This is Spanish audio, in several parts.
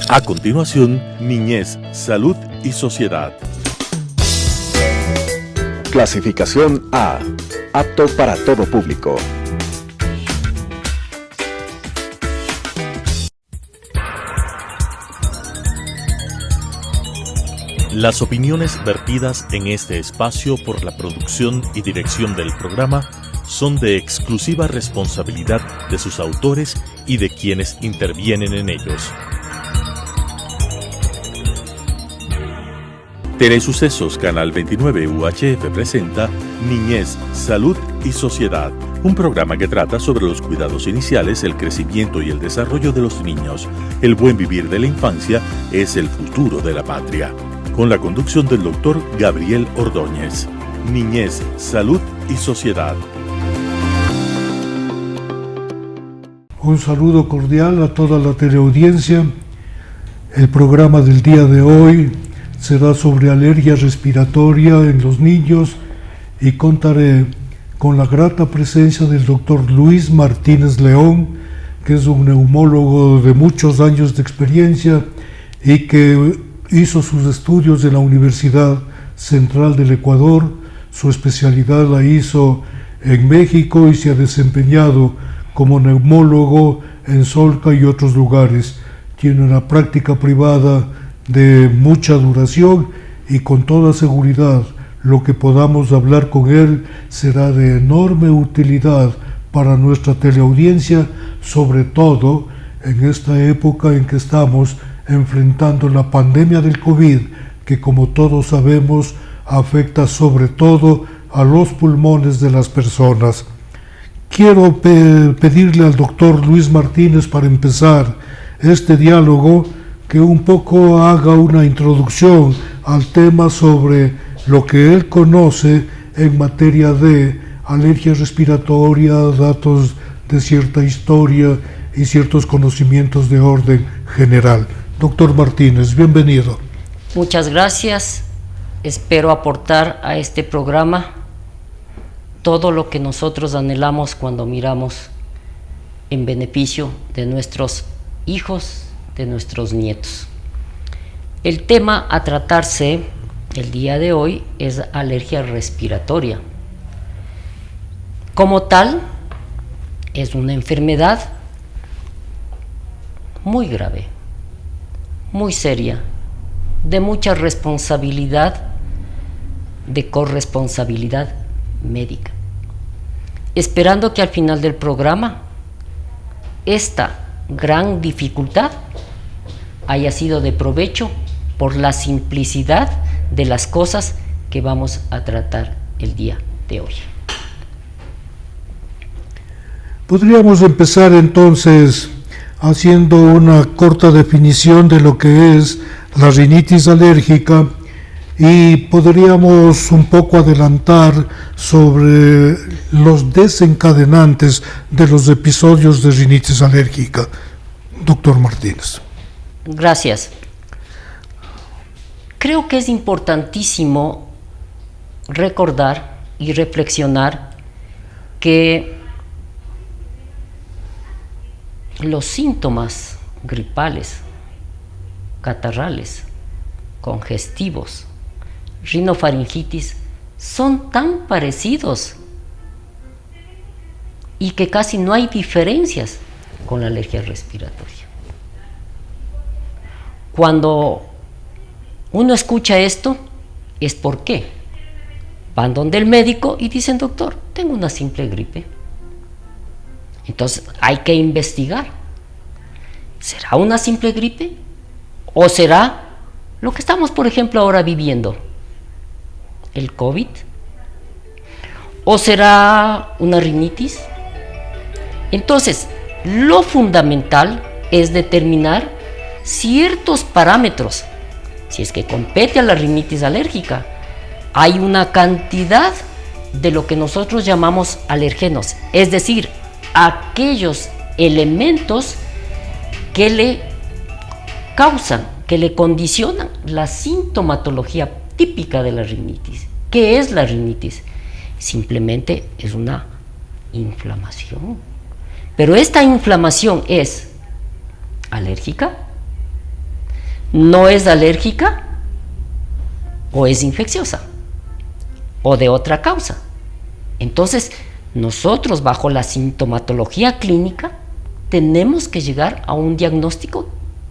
A continuación, Niñez, Salud y Sociedad. Clasificación A. Apto para todo público. Las opiniones vertidas en este espacio por la producción y dirección del programa son de exclusiva responsabilidad de sus autores y de quienes intervienen en ellos. Telesucesos Canal 29 UHF presenta Niñez, Salud y Sociedad, un programa que trata sobre los cuidados iniciales, el crecimiento y el desarrollo de los niños. El buen vivir de la infancia es el futuro de la patria. Con la conducción del doctor Gabriel Ordóñez. Niñez, Salud y Sociedad. Un saludo cordial a toda la teleaudiencia. El programa del día de hoy será sobre alergia respiratoria en los niños y contaré con la grata presencia del doctor Luis Martínez León, que es un neumólogo de muchos años de experiencia y que hizo sus estudios en la Universidad Central del Ecuador. Su especialidad la hizo en México y se ha desempeñado como neumólogo en Solca y otros lugares. Tiene una práctica privada de mucha duración y con toda seguridad lo que podamos hablar con él será de enorme utilidad para nuestra teleaudiencia, sobre todo en esta época en que estamos enfrentando la pandemia del COVID, que como todos sabemos afecta sobre todo a los pulmones de las personas. Quiero pedirle al doctor Luis Martínez, para empezar este diálogo, que un poco haga una introducción al tema sobre lo que él conoce en materia de alergia respiratoria, datos de cierta historia y ciertos conocimientos de orden general. Doctor Martínez, bienvenido. Muchas gracias. Espero aportar a este programa todo lo que nosotros anhelamos cuando miramos en beneficio de nuestros hijos, de nuestros nietos. El tema a tratarse el día de hoy es alergia respiratoria. Como tal, es una enfermedad muy grave, muy seria, de mucha responsabilidad, de corresponsabilidad médica. Esperando que al final del programa esta gran dificultad haya sido de provecho por la simplicidad de las cosas que vamos a tratar el día de hoy. Podríamos empezar entonces haciendo una corta definición de lo que es la rinitis alérgica y podríamos un poco adelantar sobre los desencadenantes de los episodios de rinitis alérgica. Doctor Martínez. Gracias. Creo que es importantísimo recordar y reflexionar que los síntomas gripales, catarrales, congestivos, rinofaringitis son tan parecidos y que casi no hay diferencias con la alergia respiratoria. Cuando uno escucha esto, es porque van donde el médico y dicen: doctor, tengo una simple gripe. Entonces hay que investigar. ¿Será una simple gripe? ¿O será lo que estamos, por ejemplo, ahora viviendo? ¿El COVID? ¿O será una rinitis? Entonces, lo fundamental es determinar ciertos parámetros. Si es que compete a la rinitis alérgica, hay una cantidad de lo que nosotros llamamos alergenos, es decir, aquellos elementos que le causan, que le condicionan la sintomatología típica de la rinitis. ¿Qué es la rinitis? Simplemente es una inflamación. Pero esta inflamación es alérgica, no es alérgica o es infecciosa o de otra causa. Entonces, nosotros bajo la sintomatología clínica tenemos que llegar a un diagnóstico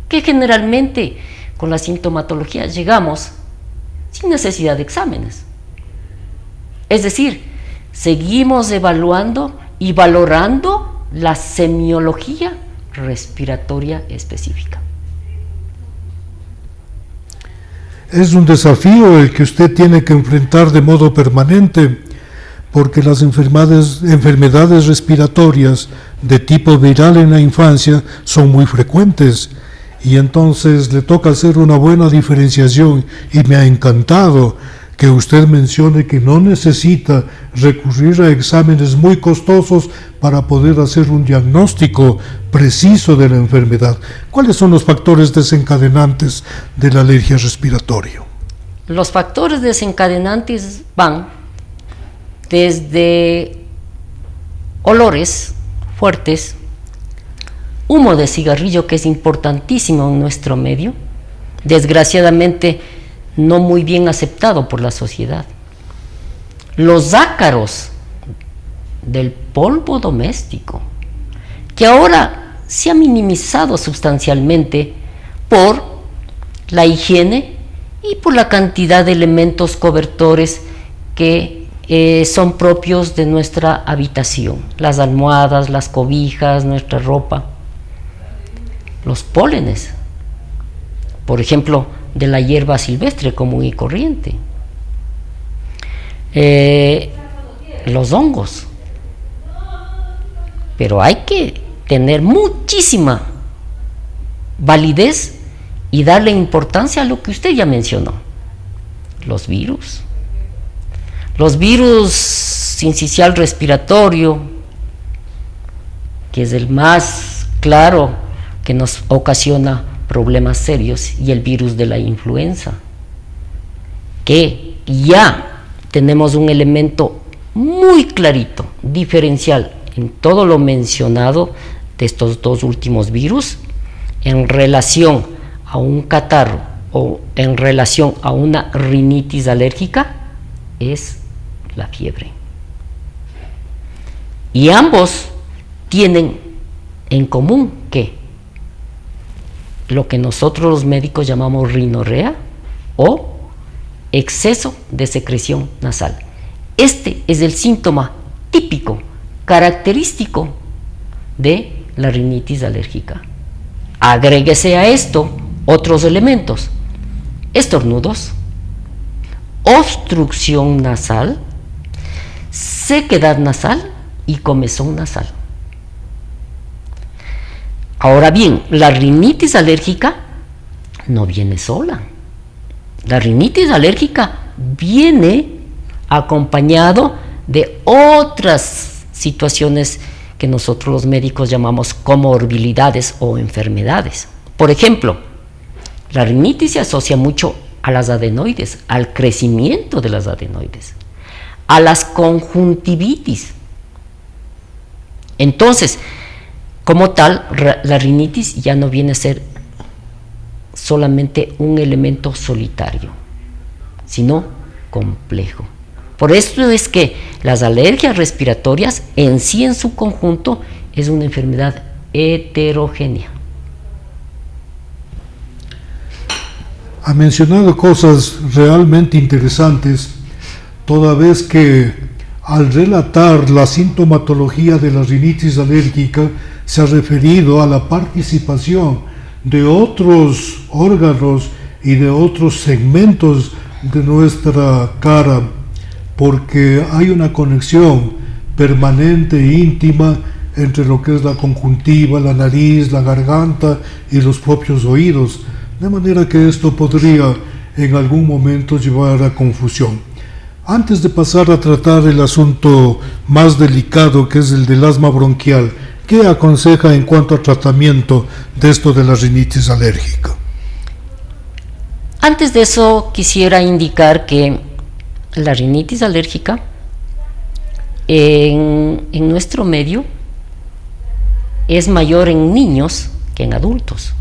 que generalmente con la sintomatología llegamos sin necesidad de exámenes. Es decir, seguimos evaluando y valorando la semiología respiratoria específica. Es un desafío el que usted tiene que enfrentar de modo permanente, porque las enfermedades respiratorias de tipo viral en la infancia son muy frecuentes, y entonces le toca hacer una buena diferenciación, y me ha encantado que usted mencione que no necesita recurrir a exámenes muy costosos para poder hacer un diagnóstico preciso de la enfermedad. ¿Cuáles son los factores desencadenantes de la alergia respiratoria? Los factores desencadenantes van desde olores fuertes, humo de cigarrillo, que es importantísimo en nuestro medio, desgraciadamente no muy bien aceptado por la sociedad. Los ácaros del polvo doméstico, que ahora se ha minimizado sustancialmente por la higiene y por la cantidad de elementos cobertores que son propios de nuestra habitación, las almohadas, las cobijas, nuestra ropa. Los pólenes, por ejemplo, de la hierba silvestre común y corriente, los hongos. Pero hay que tener muchísima validez y darle importancia a lo que usted ya mencionó, los virus. Los virus sincicial respiratorio, que es el más claro que nos ocasiona problemas serios, y el virus de la influenza, que ya tenemos un elemento muy clarito, diferencial en todo lo mencionado de estos dos últimos virus en relación a un catarro o en relación a una rinitis alérgica, es la fiebre. Y ambos tienen en común que lo que nosotros los médicos llamamos rinorrea o exceso de secreción nasal. Este es el síntoma típico, característico de la rinitis alérgica. Agréguese a esto otros elementos: estornudos, obstrucción nasal, sequedad nasal y comezón nasal. Ahora bien, la rinitis alérgica no viene sola. La rinitis alérgica viene acompañado de otras situaciones que nosotros los médicos llamamos comorbilidades o enfermedades. Por ejemplo, la rinitis se asocia mucho a las adenoides, al crecimiento de las adenoides, a las conjuntivitis. Entonces, como tal, la rinitis ya no viene a ser solamente un elemento solitario, sino complejo. Por esto es que las alergias respiratorias en sí, en su conjunto, es una enfermedad heterogénea. Ha mencionado cosas realmente interesantes, toda vez que al relatar la sintomatología de la rinitis alérgica se ha referido a la participación de otros órganos y de otros segmentos de nuestra cara, porque hay una conexión permanente e íntima entre lo que es la conjuntiva, la nariz, la garganta y los propios oídos, de manera que esto podría en algún momento llevar a confusión. Antes de pasar a tratar el asunto más delicado, que es el del asma bronquial, ¿qué aconseja en cuanto a tratamiento de esto de la rinitis alérgica? Antes de eso, quisiera indicar que la rinitis alérgica en nuestro medio es mayor en niños que en adultos.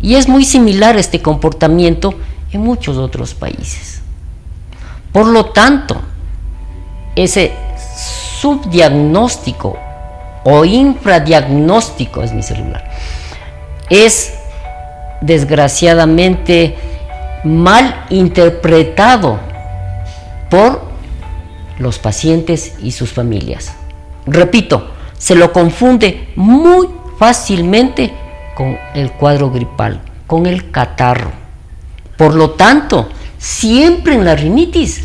Y es muy similar este comportamiento en muchos otros países. Por lo tanto, ese subdiagnóstico o infradiagnóstico, es mi celular, es desgraciadamente mal interpretado por los pacientes y sus familias. Repito, se lo confunde muy fácilmente con el cuadro gripal, con el catarro. Por lo tanto, siempre en la rinitis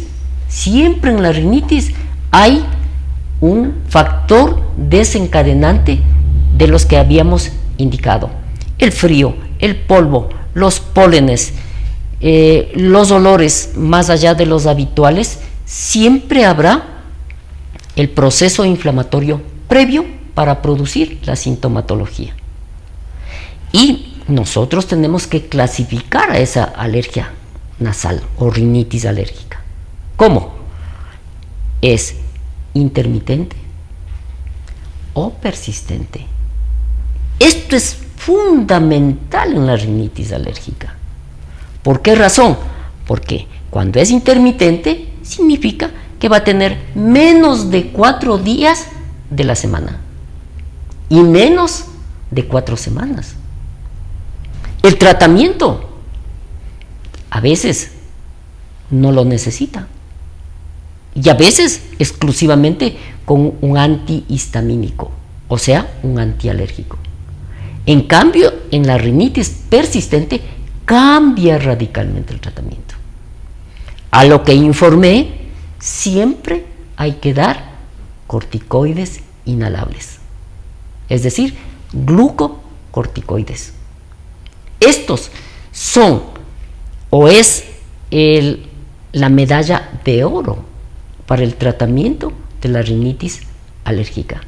hay un factor desencadenante de los que habíamos indicado: el frío, el polvo, los pólenes, los olores más allá de los habituales. Siempre habrá el proceso inflamatorio previo para producir la sintomatología. Y nosotros tenemos que clasificar a esa alergia nasal o rinitis alérgica. ¿Cómo? ¿Es intermitente o persistente? Esto es fundamental en la rinitis alérgica. ¿Por qué razón? Porque cuando es intermitente significa que va a tener menos de 4 días de la semana y menos de 4 semanas. El tratamiento a veces no lo necesita, y a veces exclusivamente con un antihistamínico, o sea, un antialérgico. En cambio, en la rinitis persistente cambia radicalmente el tratamiento. A lo que informé, siempre hay que dar corticoides inhalables, es decir, glucocorticoides. Estos son o es la medalla de oro para el tratamiento de la rinitis alérgica.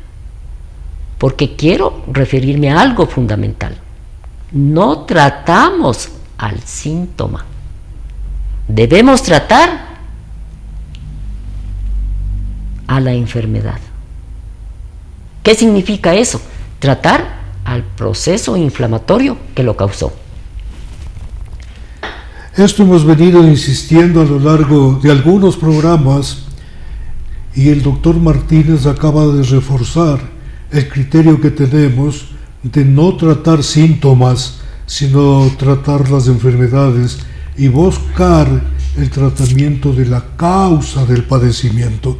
Porque quiero referirme a algo fundamental. No tratamos al síntoma. Debemos tratar a la enfermedad. ¿Qué significa eso? Tratar al proceso inflamatorio que lo causó. Esto hemos venido insistiendo a lo largo de algunos programas, y el doctor Martínez acaba de reforzar el criterio que tenemos de no tratar síntomas, sino tratar las enfermedades y buscar el tratamiento de la causa del padecimiento.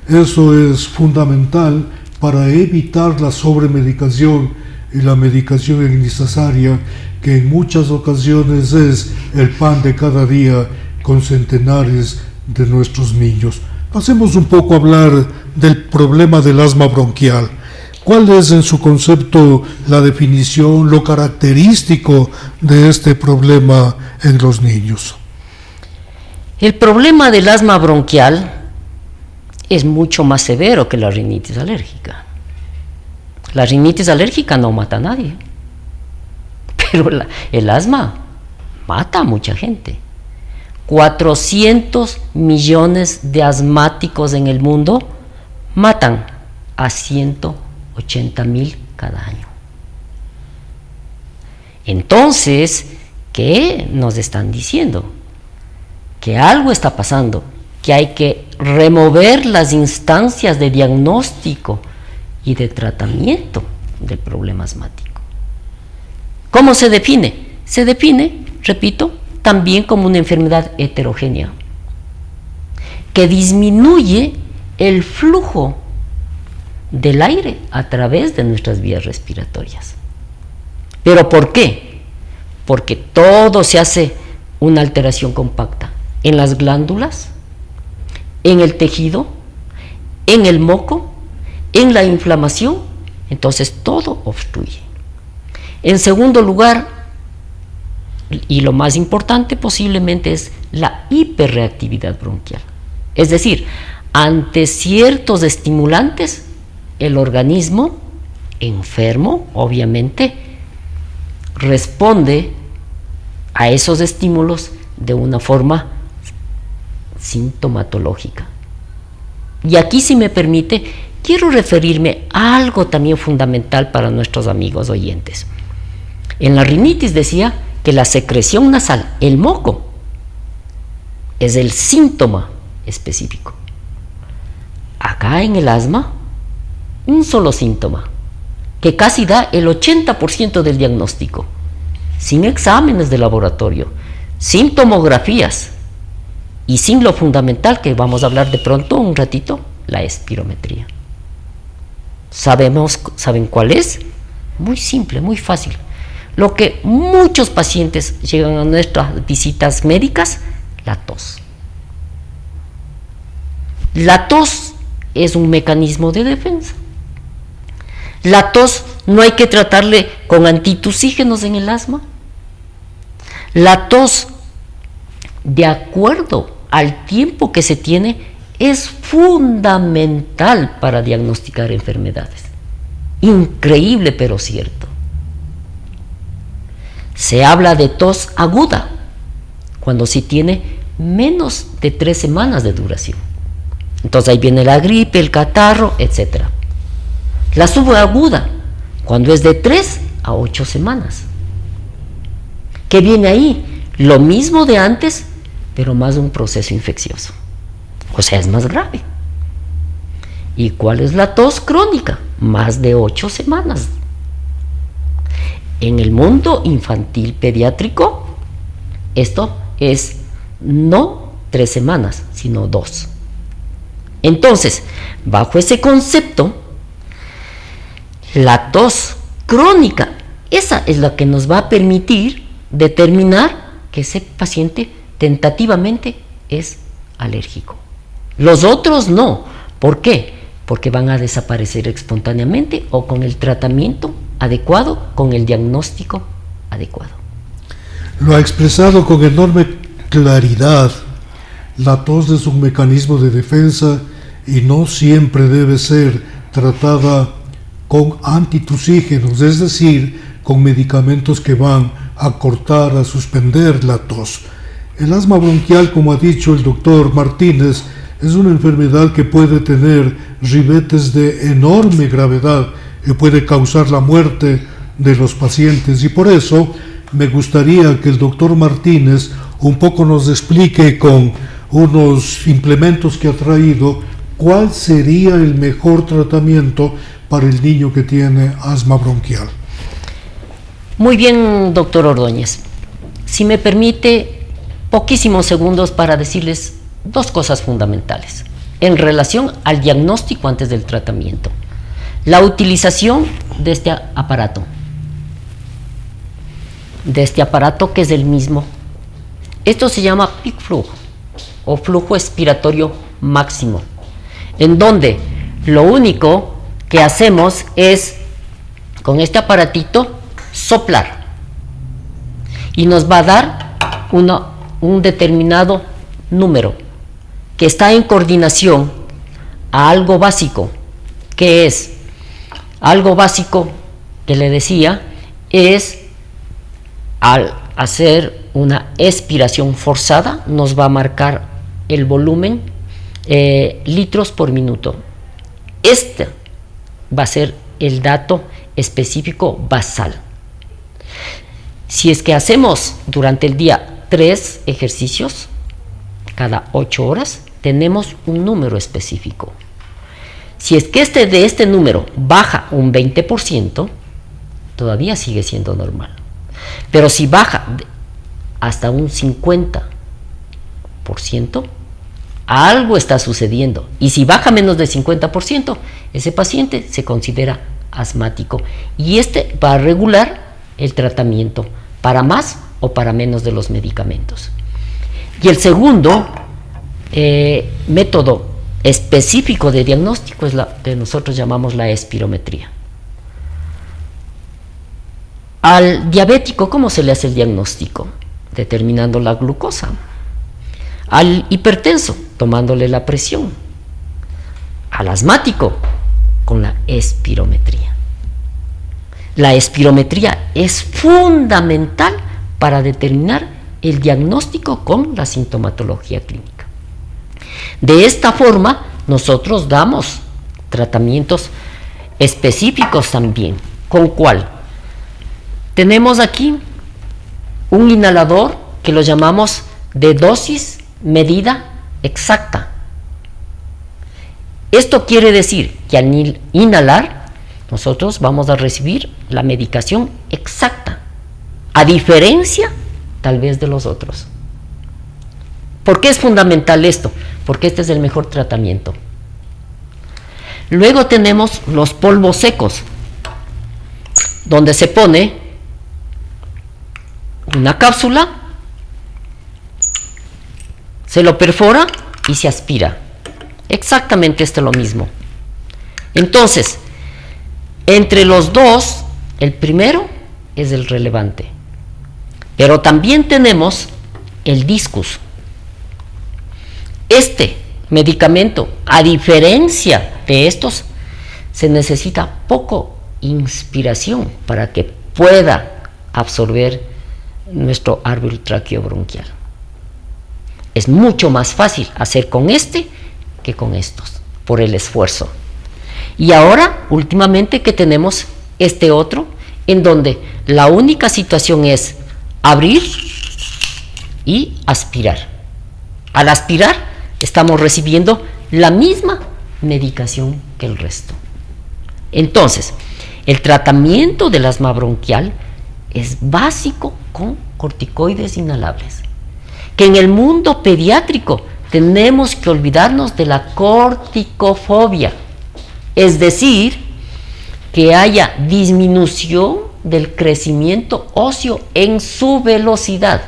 Eso es fundamental para evitar la sobremedicación y la medicación innecesaria, que en muchas ocasiones es el pan de cada día con centenares de nuestros niños. Pasemos un poco a hablar del problema del asma bronquial. ¿Cuál es en su concepto la definición, lo característico de este problema en los niños? El problema del asma bronquial es mucho más severo que la rinitis alérgica. La rinitis alérgica no mata a nadie, pero el asma mata a mucha gente. 400 millones de asmáticos en el mundo matan a 180,000 cada año. Entonces, ¿qué nos están diciendo? Que algo está pasando, que hay que remover las instancias de diagnóstico y de tratamiento del problema asmático. ¿Cómo se define? Se define, repito, también como una enfermedad heterogénea, que disminuye el flujo del aire a través de nuestras vías respiratorias. ¿Pero por qué? Porque todo se hace una alteración compacta en las glándulas, en el tejido, en el moco, en la inflamación. Entonces todo obstruye. En segundo lugar, y lo más importante posiblemente, es la hiperreactividad bronquial. Es decir, ante ciertos estimulantes, el organismo enfermo, obviamente, responde a esos estímulos de una forma sintomatológica. Y aquí, si me permite, quiero referirme a algo también fundamental para nuestros amigos oyentes. En la rinitis decía que la secreción nasal, el moco, es el síntoma específico. Acá en el asma, un solo síntoma, que casi da el 80% del diagnóstico, sin exámenes de laboratorio, sin tomografías y sin lo fundamental que vamos a hablar de pronto un ratito, la espirometría. ¿Saben cuál es? Muy simple, muy fácil. Lo que muchos pacientes llegan a nuestras visitas médicas, la tos. La tos es un mecanismo de defensa. La tos no hay que tratarle con antitusígenos en el asma. La tos, de acuerdo al tiempo que se tiene, es fundamental para diagnosticar enfermedades. Increíble, pero cierto. Se habla de tos aguda cuando se tiene menos de 3 semanas de duración. Entonces ahí viene la gripe, el catarro, etc. La subaguda cuando es de 3 a 8 semanas. ¿Qué viene ahí? Lo mismo de antes, pero más un proceso infeccioso. O sea, es más grave. ¿Y cuál es la tos crónica? Más de 8 semanas. En el mundo infantil pediátrico, esto es no 3 semanas, sino 2. Entonces, bajo ese concepto, la tos crónica, esa es la que nos va a permitir determinar que ese paciente tentativamente es alérgico. Los otros no. ¿Por qué? Porque van a desaparecer espontáneamente o con el tratamiento adecuado, con el diagnóstico adecuado. Lo ha expresado con enorme claridad. La tos es un mecanismo de defensa y no siempre debe ser tratada con antitusígenos, es decir, con medicamentos que van a cortar, a suspender la tos. El asma bronquial, como ha dicho el doctor Martínez, es una enfermedad que puede tener ribetes de enorme gravedad y puede causar la muerte de los pacientes, y por eso me gustaría que el doctor Martínez un poco nos explique con unos implementos que ha traído cuál sería el mejor tratamiento para el niño que tiene asma bronquial. Muy bien, doctor Ordóñez. Si me permite, poquísimos segundos para decirles 2 cosas fundamentales en relación al diagnóstico antes del tratamiento. La utilización de este aparato que es el mismo. Esto se llama peak flujo o flujo expiratorio máximo, en donde lo único que hacemos es con este aparatito soplar y nos va a dar un determinado número que está en coordinación a algo básico, que es algo básico que le decía, es al hacer una expiración forzada nos va a marcar el volumen litros por minuto. Este va a ser el dato específico basal. Si es que hacemos durante el día 3 ejercicios cada 8 horas, tenemos un número específico. Si es que de este número baja un 20%, todavía sigue siendo normal. Pero si baja hasta un 50%, algo está sucediendo. Y si baja menos del 50%, ese paciente se considera asmático. Y va a regular el tratamiento para más o para menos de los medicamentos. Y el segundo método específico de diagnóstico es la que nosotros llamamos la espirometría. Al diabético, ¿cómo se le hace el diagnóstico? Determinando la glucosa. Al hipertenso, tomándole la presión. Al asmático, con la espirometría. La espirometría es fundamental para determinar el diagnóstico con la sintomatología clínica. De esta forma, nosotros damos tratamientos específicos también. ¿Con cuál? Tenemos aquí un inhalador que lo llamamos de dosis medida exacta. Esto quiere decir que al inhalar nosotros vamos a recibir la medicación exacta, a diferencia tal vez de los otros. ¿Por qué es fundamental esto? Porque este es el mejor tratamiento. Luego tenemos los polvos secos, donde se pone una cápsula, se lo perfora y se aspira. Exactamente esto es lo mismo. Entonces, entre los dos, el primero es el relevante. Pero también tenemos el discus. Este medicamento, a diferencia de estos, se necesita poco inspiración para que pueda absorber nuestro árbol traqueobronquial. Es mucho más fácil hacer con este que con estos, por el esfuerzo. Y ahora, últimamente, que tenemos este otro, en donde la única situación es abrir y aspirar. Al aspirar, estamos recibiendo la misma medicación que el resto. Entonces, el tratamiento del asma bronquial es básico con corticoides inhalables. Que en el mundo pediátrico tenemos que olvidarnos de la corticofobia, es decir, que haya disminución del crecimiento óseo en su velocidad.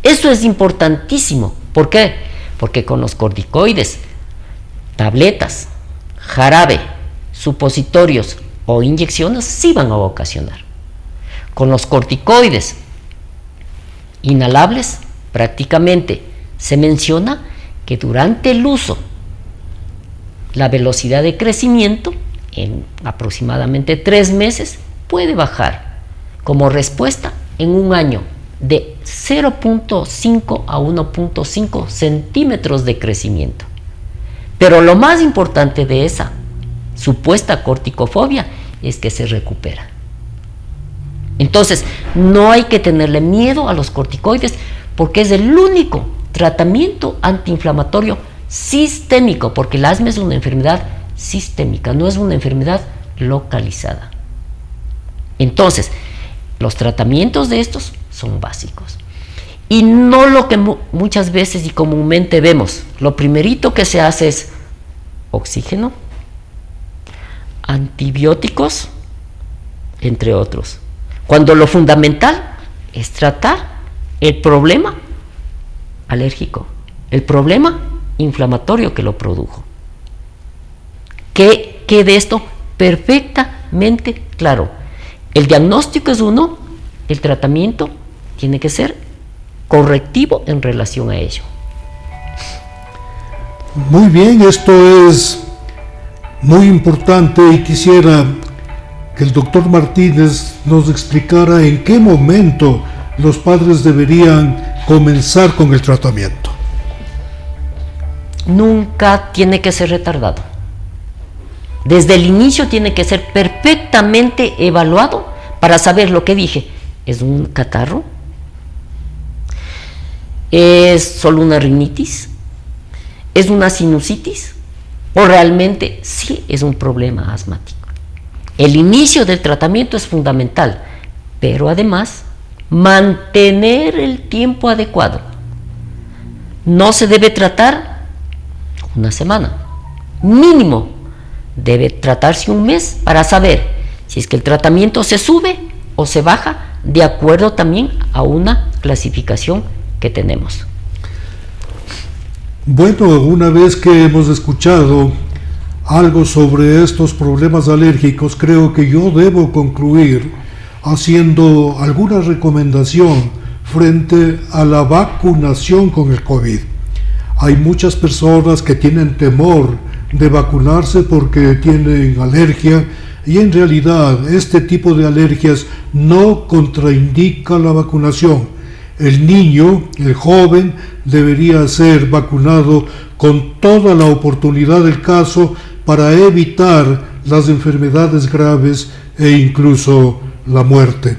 Eso es importantísimo. ¿Por qué? Porque con los corticoides, tabletas, jarabe, supositorios o inyecciones sí van a ocasionar. Con los corticoides inhalables, prácticamente se menciona que durante el uso la velocidad de crecimiento en aproximadamente 3 meses puede bajar como respuesta en un año de 0.5 a 1.5 centímetros de crecimiento. Pero lo más importante de esa supuesta corticofobia es que se recupera. Entonces, no hay que tenerle miedo a los corticoides porque es el único tratamiento antiinflamatorio sistémico, porque el asma es una enfermedad sistémica, no es una enfermedad localizada. Entonces, los tratamientos de estos son básicos. Y no lo que muchas veces y comúnmente vemos. Lo primerito que se hace es oxígeno, antibióticos, entre otros. Cuando lo fundamental es tratar el problema alérgico, el problema inflamatorio que lo produjo. Que quede esto perfectamente claro. El diagnóstico es uno, el tratamiento tiene que ser correctivo en relación a ello. Muy bien, esto es muy importante y quisiera que el doctor Martínez nos explicara en qué momento los padres deberían comenzar con el tratamiento. Nunca tiene que ser retardado. Desde el inicio tiene que ser perfectamente evaluado para saber lo que dije. ¿Es un catarro? ¿Es solo una rinitis? ¿Es una sinusitis? ¿O realmente sí es un problema asmático? El inicio del tratamiento es fundamental, pero además mantener el tiempo adecuado. No se debe tratar una semana, mínimo debe tratarse un mes para saber si es que el tratamiento se sube o se baja de acuerdo también a una clasificación que tenemos. Bueno, una vez que hemos escuchado algo sobre estos problemas alérgicos, creo que yo debo concluir haciendo alguna recomendación frente a la vacunación con el COVID. Hay muchas personas que tienen temor de vacunarse porque tienen alergia y en realidad este tipo de alergias no contraindica la vacunación. El niño, el joven, debería ser vacunado con toda la oportunidad del caso para evitar las enfermedades graves e incluso la muerte.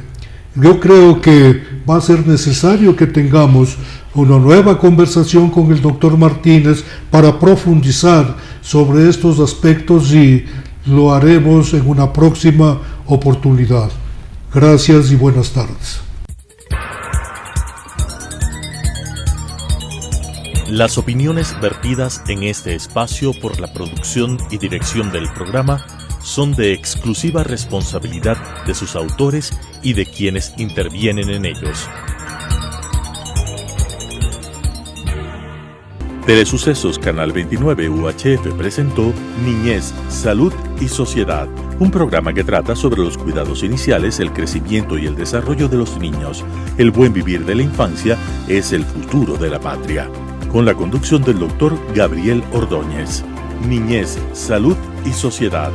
Yo creo que va a ser necesario que tengamos una nueva conversación con el doctor Martínez para profundizar sobre estos aspectos y lo haremos en una próxima oportunidad. Gracias y buenas tardes. Las opiniones vertidas en este espacio por la producción y dirección del programa son de exclusiva responsabilidad de sus autores y de quienes intervienen en ellos. Telesucesos Canal 29 UHF presentó Niñez, Salud y Sociedad, un programa que trata sobre los cuidados iniciales, el crecimiento y el desarrollo de los niños. El buen vivir de la infancia es el futuro de la patria. Con la conducción del doctor Gabriel Ordóñez. Niñez, Salud y Sociedad.